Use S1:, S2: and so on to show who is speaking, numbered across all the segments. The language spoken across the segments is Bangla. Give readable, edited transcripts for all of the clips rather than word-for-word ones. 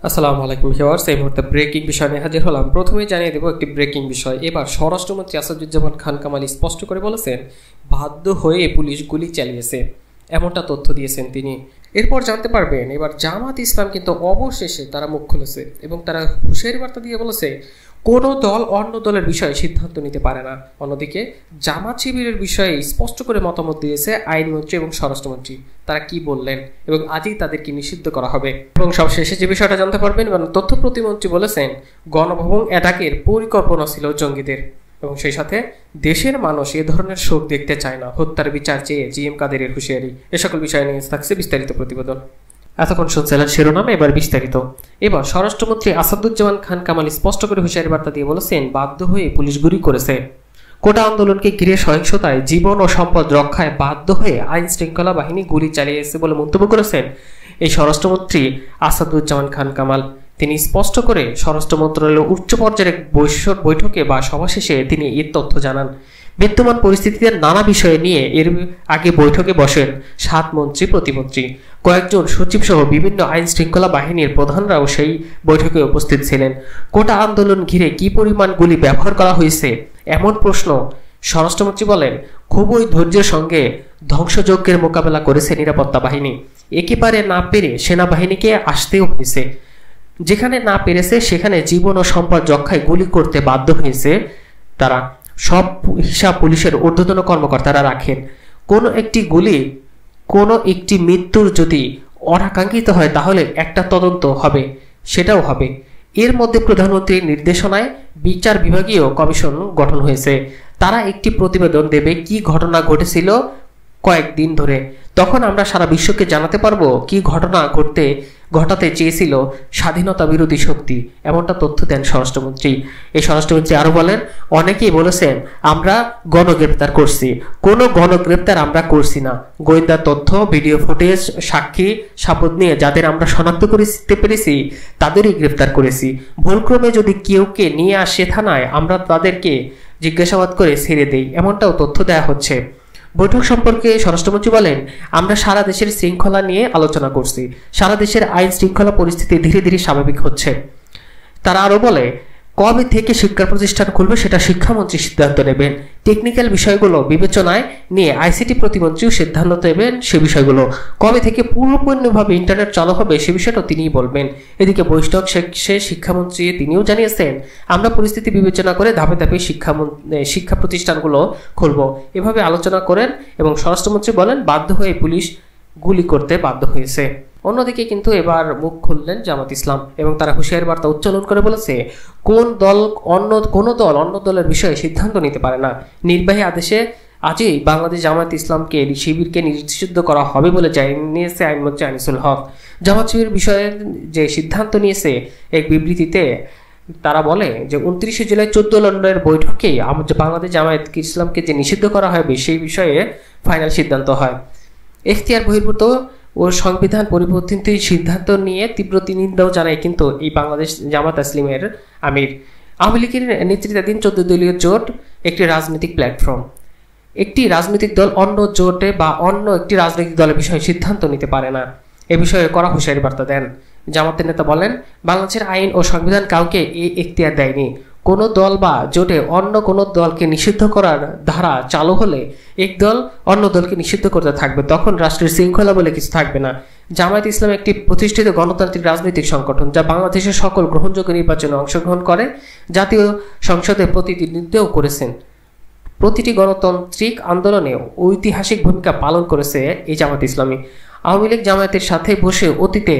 S1: আসসালামু আলাইকুম ভিউয়ার্স, এই মুহূর্তে ব্রেকিং বিষয় নিয়ে হাজির হলাম। প্রথমেই জানিয়ে দেব একটি ব্রেকিং বিষয়। এবার স্বরাষ্ট্রমন্ত্রী আসাদুজ্জামান খান কামাল স্পষ্ট করে বলেছেন, বাধ্য হয়ে পুলিশ গুলি চালিয়েছে, এমনটা তথ্য দিয়েছেন তিনি। এরপর জানতে পারবেন এবার জামাত ইসলাম কিন্তু অবশেষে তারা মুখ খুলেছে এবং তারা হুঁশিয়ারি বার্তা দিয়ে বলেছে কোনো দল অন্য দলের বিষয়ে সিদ্ধান্ত নিতে পারে না। অন্যদিকে জামাত শিবিরের বিষয়ে স্পষ্ট করে মতামত দিয়েছে আইনমন্ত্রী এবং স্বরাষ্ট্রমন্ত্রী। তারা কি বললেন এবং আজই তাদেরকে নিষিদ্ধ করা হবে। এবং সবশেষে যে বিষয়টা জানতে পারবেন, এবং তথ্য প্রতিমন্ত্রী বলেছেন গণভবন অ্যাটাকের পরিকল্পনা ছিল জঙ্গিদের, এবং সেই সাথে দেশের মানুষ এ ধরনের শোক দেখতে চায় না। হত্যার বিচার চেয়ে জিএম কাদেরের হুঁশিয়ারি। এ সকল বিষয় নিয়ে থাকছে বিস্তারিত প্রতিবেদন। এতক্ষণ শুনছিলেন শিরোনাম, এবার বিস্তারিত। এবার স্বরাষ্ট্রমন্ত্রী আসাদুজ্জামান খান কামাল স্পষ্ট করে হুঁশিয়ারি বার্তা দিয়ে বলেছেন, বাধ্য হয়ে পুলিশ গুলি করেছে। কোটা আন্দোলনকে ঘিরে সহিংসতায় জীবন ও সম্পদ রক্ষায় বাধ্য হয়ে আইন শৃঙ্খলা বাহিনী গুলি চালিয়েছে বলে মন্তব্য করেছেন এই স্বরাষ্ট্রমন্ত্রী আসাদুজ্জামান খান কামাল। তিনি স্পষ্ট করে স্বরাষ্ট্র মন্ত্রণালয়ের উচ্চ পর্যায়ের এক বৈঠকে বা সভা শেষে তিনি এর তথ্য জানান। বিদ্যমান পরিস্থিতিতে নানা বিষয় নিয়ে এর আগে বৈঠকে বসেন 7 মন্ত্রী প্রতিমন্ত্রী, কয়েকজন সচিব সহ বিভিন্ন আইন শৃঙ্খলা বাহিনীর প্রধানরাও সেই বৈঠকে উপস্থিত ছিলেন। কোটা আন্দোলন ঘিরে কি পরিমাণ গুলি ব্যবহার করা হয়েছে এমন প্রশ্ন স্বরাষ্ট্রমন্ত্রী বলেন, খুবই ধৈর্যের সঙ্গে ধ্বংসযজ্ঞের মোকাবেলা করেছে নিরাপত্তা বাহিনী। একেবারে না পেরে সেনাবাহিনীকে আসতেও হয়েছে, যেখানে না পেরেছে সেখানে জীবন ও সম্পদ রক্ষায় গুলি করতে বাধ্য হয়েছে তারা। সব হিসাব পুলিশের ঊর্ধ্বতন কর্মকর্তারা রাখেন। কোনো একটি গুলি, কোনো একটি মৃত্যুর যদি অনাকাঙ্ক্ষিত হয় তাহলে একটা তদন্ত হবে, সেটাও হবে। এর মধ্যে প্রধানমন্ত্রীর নির্দেশনায় বিচার বিভাগীয় কমিশন গঠন হয়েছে। তারা একটি প্রতিবেদন দেবে কি ঘটনা ঘটেছিল কয়েকদিন ধরে। তখন আমরা সারা বিশ্বকে জানাতে পারবো কি ঘটনা ঘটাতে চেয়েছিল স্বাধীনতা বিরোধী শক্তি, এমনটা তথ্য দেন স্বরাষ্ট্রমন্ত্রী। এই স্বরাষ্ট্রমন্ত্রী আরো বলেন, অনেকেই বলেছেন আমরা গণগ্রেপ্তার করছি। কোনো গণগ্রেপ্তার আমরা করছি না। গোয়েন্দা তথ্য, ভিডিও ফুটেজ, সাক্ষী সাপোর্ট নিয়ে যাদের আমরা শনাক্ত করতে পেরেছি তাদেরই গ্রেপ্তার করেছি। ভুলক্রমে যদি কেউকে নিয়ে আসে থানায় আমরা তাদেরকে জিজ্ঞাসাবাদ করে ছেড়ে দেই, এমনটাও তথ্য দেওয়া হচ্ছে। বৈঠক সম্পর্কে স্বরাষ্ট্রমন্ত্রী বলেন, আমরা সারা দেশের শৃঙ্খলা নিয়ে আলোচনা করছি। সারা দেশের আইন শৃঙ্খলা পরিস্থিতি ধীরে ধীরে স্বাভাবিক হচ্ছে। তারা আরো বলে, কবে থেকে শিক্ষা প্রতিষ্ঠান খুলবে সেটা শিক্ষামন্ত্রী সিদ্ধান্ত নেবেন। টেকনিক্যাল বিষয়গুলো বিবেচনায় নিয়ে আইসিটি প্রতিমন্ত্রীও সিদ্ধান্ত নেবেন সে বিষয়গুলো। কবে থেকে পূর্ণপূর্ণভাবে ইন্টারনেট চালু হবে সে বিষয়টা তিনিই বলবেন। এদিকে বৈঠক শেষে শিক্ষামন্ত্রী তিনিও জানিয়েছেন, আমরা পরিস্থিতি বিবেচনা করে ধাপে ধাপে শিক্ষা প্রতিষ্ঠানগুলো খুলব, এভাবে আলোচনা করেন। এবং স্বরাষ্ট্রমন্ত্রী বলেন, বাধ্য হয়ে পুলিশ গুলি করতে বাধ্য হয়েছে। অন্যদিকে কিন্তু এবার মুখ খুললেন জামাত ইসলাম এবং তারা হুঁশিয়ারি বার্তা উচ্চারণ করে বলেছে, কোনো দল অন্য দলের বিষয়ে সিদ্ধান্ত নিতে পারে না। নির্বাহী আদেশে আজই বাংলাদেশ জামাত ইসলামকে শিবিরকে নিষিদ্ধ করা হবে বলে জানিয়েছে আইনমন্ত্রী আনিসুল হক। জামাত শিবির বিষয়ে যে সিদ্ধান্ত নিয়েছে এক বিবৃতিতে তারা বলে যে 29 জুলাই 14 লন্ডনের বৈঠকে বাংলাদেশ জামাত ইসলামকে যে নিষিদ্ধ করা হবে সেই বিষয়ে ফাইনাল সিদ্ধান্ত হয়। এখতিয়ার বহির্ভূত ও সংবিধান পরিবর্তিত সিদ্ধান্ত নিয়ে তীব্র নিন্দাও জানায় কিন্তু এই বাংলাদেশ জামাত ইসলামের আমির। আওয়ামী লীগের নেতৃত্বাধীন 14 দলীয় জোট একটি রাজনৈতিক প্ল্যাটফর্ম। একটি রাজনৈতিক দল অন্য জোটে বা অন্য একটি রাজনৈতিক দলের বিষয়ে সিদ্ধান্ত নিতে পারে না, এ বিষয়ে কড়া হুঁশিয়ারি বার্তা দেন। জামাতের নেতা বলেন, বাংলাদেশের আইন ও সংবিধান কাউকে এই এখতিয়ার দেয়নি। কোনো দল বা জোটে অন্য কোনো দলকে নিষিদ্ধ করার ধারা চালু হলে এক দল অন্য দলকে নিষিদ্ধ করতে থাকবে, তখন রাষ্ট্রের শৃঙ্খলা বলে কিছু থাকবে না। জামায়াত ইসলাম একটি প্রতিষ্ঠিত গণতান্ত্রিক রাজনৈতিক সংগঠন যা বাংলাদেশের সকল গ্রহণযোগ্য নির্বাচনে অংশগ্রহণ করে, জাতীয় সংসদে প্রতিনিধিত্বও করেছেন। প্রতিটি গণতান্ত্রিক আন্দোলনে ঐতিহাসিক ভূমিকা পালন করেছে এই জামায়াত ইসলামী। আওয়ামী লীগ জামায়াতের সাথে বসে অতীতে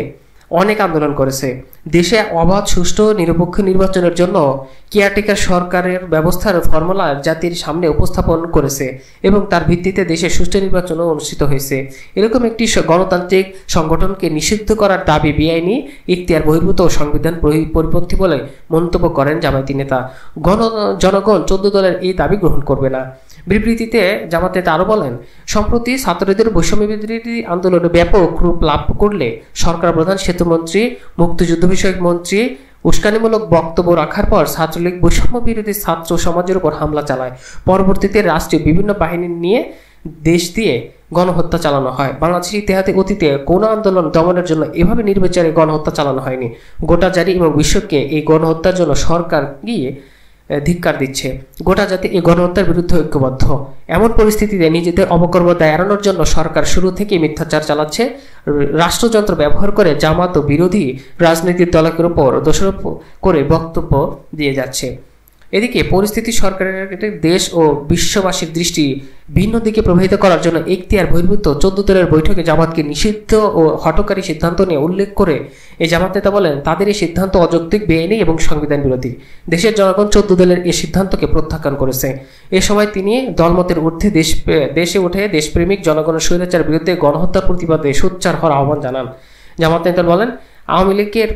S1: অনেক আন্দোলন করেছে। দেশে অবাধ, সুষ্ঠু, নিরপেক্ষ নির্বাচনের জন্য কেয়ারটেকার সরকারের ব্যবস্থার ফর্মুলা জাতির সামনে উপস্থাপন করেছে এবং তার ভিত্তিতে দেশে সুষ্ঠু নির্বাচনও অনুষ্ঠিত হয়েছে। এরকম একটি গণতান্ত্রিক সংগঠনকে নিষিদ্ধ করার দাবি বেআইনি, এখতিয়ার বহির্ভূত ও সংবিধান পরিপন্থী বলে মন্তব্য করেন জামায়াতি নেতা। জনগণ 14 দলের এই দাবি গ্রহণ করবে না। বিবৃতিতে জামাত নেতা আরো বলেন, সম্প্রতি ছাত্রদের বৈষম্য বিরোধী আন্দোলনে ব্যাপক রূপ লাভ করলে সরকার প্রধান, সেতুমন্ত্রী, মুক্তিযুদ্ধ বিষয়ক মন্ত্রী উস্কানিমূলক বক্তব্য রাখার পর ছাত্রলীগ বৈষম্য বিরোধী ছাত্র সমাজের উপর হামলা চালায়। পরবর্তীতে রাষ্ট্রীয় বিভিন্ন বাহিনী নিয়ে দেশ দিয়ে গণহত্যা চালানো হয়। বাংলাদেশের ইতিহাসে অতীতে কোনো আন্দোলন দমনের জন্য এভাবে নির্বিচারে গণহত্যা চালানো হয়নি। গোটা জাতি এবং বিশ্বকে এই গণহত্যার জন্য সরকার গিয়ে ধিক্কার দিচ্ছে। গোটা জাতি এই গণহত্যার বিরুদ্ধে ঐক্যবদ্ধ। এমন পরিস্থিতিতে নিজেদের অপকর্মতা এড়ানোর জন্য সরকার শুরু থেকে মিথ্যাচার চালাচ্ছে, রাষ্ট্রযন্ত্র ব্যবহার করে জামাত ও বিরোধী রাজনৈতিক দলের উপর দোষারোপ করে বক্তব্য দিয়ে যাচ্ছে। এদিকে পরিস্থিতি সরকারের দেশ ও বিশ্ববাসীর দৃষ্টি ভিন্ন দিকে প্রভাবিত করার জন্য এখতিয়ার বহির্ভূত 14 দলের বৈঠকে জামাতকে নিষিদ্ধ ও হঠকারী সিদ্ধান্ত নিয়ে উল্লেখ করে এই জামাত নেতা বলেন, তাদের এই সিদ্ধান্ত অযৌক্তিক, বেআইনি এবং সংবিধান বিরোধী। দেশের জনগণ 14 দলের এই সিদ্ধান্তকে প্রত্যাখ্যান করেছে। এ সময় তিনি দলমতের ঊর্ধ্বে দেশে উঠে দেশপ্রেমিক জনগণের স্বৈরাচার বিরুদ্ধে গণহত্যার প্রতিবাদে সোচ্চার হওয়ার আহ্বান জানান। জামাত নেতা বলেন, আওয়ামী লীগের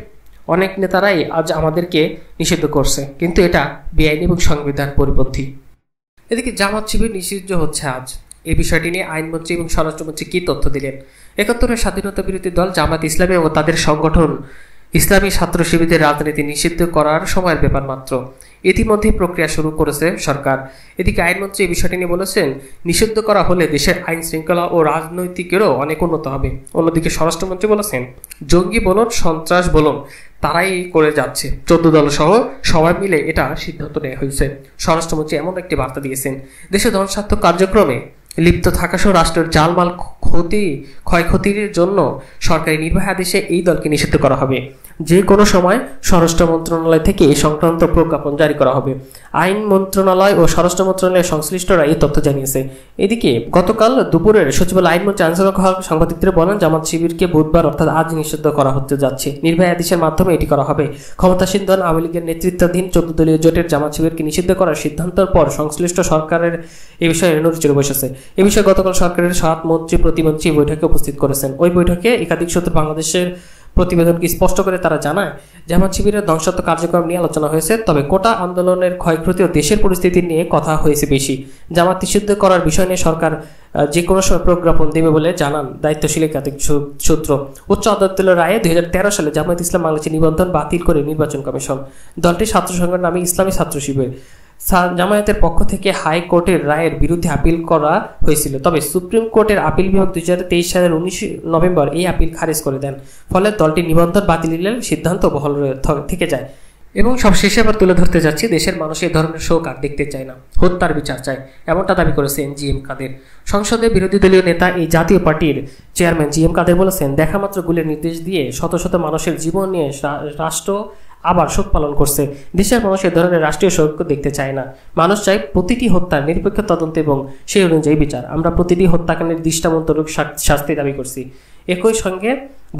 S1: অনেক নেতারাই আজ আমাদেরকে নিষিদ্ধ করছে, কিন্তু এটা বেআইনি এবং সংবিধান পরিপন্থী। এদিকে জামাত শিবির নিষিদ্ধ হচ্ছে আজ। এই বিষয়টি নিয়ে আইনমন্ত্রী এবং স্বরাষ্ট্রমন্ত্রী কি তথ্য দিলেন? 71-এর স্বাধীনতা বিরোধী দল জামাত ইসলামী ও তাদের সংগঠন ইসলামী ছাত্র শিবিরদের রাজনীতি নিষিদ্ধ করার সময়ের ব্যাপার মাত্র। ইতিমধ্যে প্রক্রিয়া শুরু করেছে সরকার। এদিকে আইনমন্ত্রী এই বিষয়টি নিয়ে বলেছেন, নিষিদ্ধ করা হলে দেশের আইন শৃঙ্খলা ও রাজনৈতিকেরও অনেক উন্নত হবে। অন্যদিকে স্বরাষ্ট্রমন্ত্রী বলেছেন, জঙ্গি বলুন, সন্ত্রাস বলুন, তারাই করে যাচ্ছে। 14 দল সহ সবাই মিলে এটা সিদ্ধান্ত নেওয়া হয়েছে। স্বরাষ্ট্রমন্ত্রী এমন একটি বার্তা দিয়েছেন, দেশে ধনস্বার্থ কার্যক্রমে লিপ্ত থাকা সহ রাষ্ট্রের জালমাল ক্ষয়ক্ষতির জন্য সরকারি নির্বাহী আদেশে এই দলকে নিষিদ্ধ করা হবে। যে কোনো সময় স্বরাষ্ট্র মন্ত্রণালয় থেকে এই সংক্রান্ত প্রজ্ঞাপন জারি করা হবে। আইন মন্ত্রণালয় ও স্বরাষ্ট্র মন্ত্রণালয়ের সংশ্লিষ্টরা এই তথ্য জানিয়েছে। এদিকে গতকাল দুপুরের সচিবালয় আইনমন্ত্রী আনিসুল হক সাংবাদিকদের বলেন, জামাত শিবিরকে বুধবার অর্থাৎ আজ নিষিদ্ধ করা হতে যাচ্ছে। নির্বাহী আদেশের মাধ্যমে এটি করা হবে। ক্ষমতাসীন দল আওয়ামী লীগের নেতৃত্বাধীন 14 দলীয় জোটের জামাত শিবিরকে নিষিদ্ধ করার সিদ্ধান্তের পর সংশ্লিষ্ট সরকারের এ বিষয়ে নড়িচড়ে বসেছে। এ বিষয়ে গতকাল সরকারের 7 মন্ত্রী প্রতিমন্ত্রী বৈঠকে উপস্থিত করেছেন। ওই বৈঠকে একাধিক সূত্র বাংলাদেশের প্রতিবেদনকে স্পষ্ট করে তারা জানায়, জামাত শিবিরের ধ্বংসাত্মক কার্যক্রম নিয়ে আলোচনা হয়েছে, তবে কোটা আন্দোলনের ক্ষয়ক্ষতি ও দেশের পরিস্থিতি নিয়ে কথা হয়েছে বেশি। জামাত নিষিদ্ধ করার বিষয় নিয়ে সরকার যে কোনো সময় প্রজ্ঞাপন দেবে বলে জানান দায়িত্বশীল একাধিক সূত্র। উচ্চ আদালতের রায়ে 2013 সালে জামায়াত ইসলাম বাংলাদেশের নিবন্ধন বাতিল করে নির্বাচন কমিশন। দলটির ছাত্র সংগঠনের নামে ইসলামী ছাত্র শিবির। জামায়াতের পক্ষ থেকে হাইকোর্টের রায়ের বিরুদ্ধে আপিল করা হয়েছিল, তবে সুপ্রিম কোর্টের আপিল বিভাগ 2023 সালের 19 নভেম্বর এই আপিল খারিজ করে দেন। ফলে দলটির নিবন্ধন বাতিলের সিদ্ধান্ত বহাল থেকে যায়। এবং সবশেষে আবার তুলে ধরতে যাচ্ছি, দেশের মানুষ এই ধরনের শোক আর দেখতে চায় না, হত্যার বিচার চায়, এমনটা দাবি করেছেন জিএম কাদের। সংসদে বিরোধী দলীয় নেতা এই জাতীয় পার্টির চেয়ারম্যান জিএম কাদের বলেছেন, দেখামাত্র গুলির নির্দেশ দিয়ে শত শত মানুষের জীবন নিয়ে রাষ্ট্র আবার শোক পালন করছে। দেশের মানুষ এ ধরনের রাষ্ট্রীয় শোক দেখতে চায় না। মানুষ চায় প্রতিটি হত্যার নিরপেক্ষ তদন্ত এবং সেই অনুযায়ী বিচার। আমরা প্রতিটি হত্যাকাণ্ডের দৃষ্টান্তমূলক শাস্তি দাবি করছি। একই সঙ্গে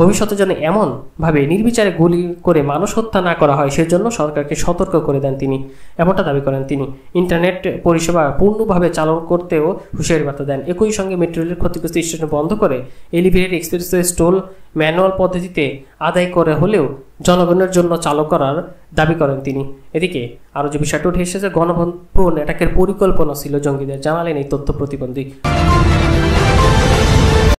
S1: ভবিষ্যতে যেন এমনভাবে নির্বিচারে গুলি করে মানুষ হত্যা না করা হয় সেজন্য সরকারকে সতর্ক করে দেন তিনি, এমনটা দাবি করেন তিনি। ইন্টারনেট পরিষেবা পূর্ণভাবে চালু করতেও হুঁশিয়ারি বার্তা দেন। একই সঙ্গে মেট্রো রেলের ক্ষতিগ্রস্ত স্টেশন বন্ধ করে এলিভেটেড এক্সপ্রেসওয়ে টোল ম্যানুয়াল পদ্ধতিতে আদায় করে হলেও জনগণের জন্য চালু করার দাবি করেন তিনি। এদিকে আরও যে বিষয়টা উঠে এসেছে, গণভবন অ্যাটাকের পরিকল্পনা ছিল জঙ্গিদের, জানালেন এই তথ্য প্রতিবন্ধী।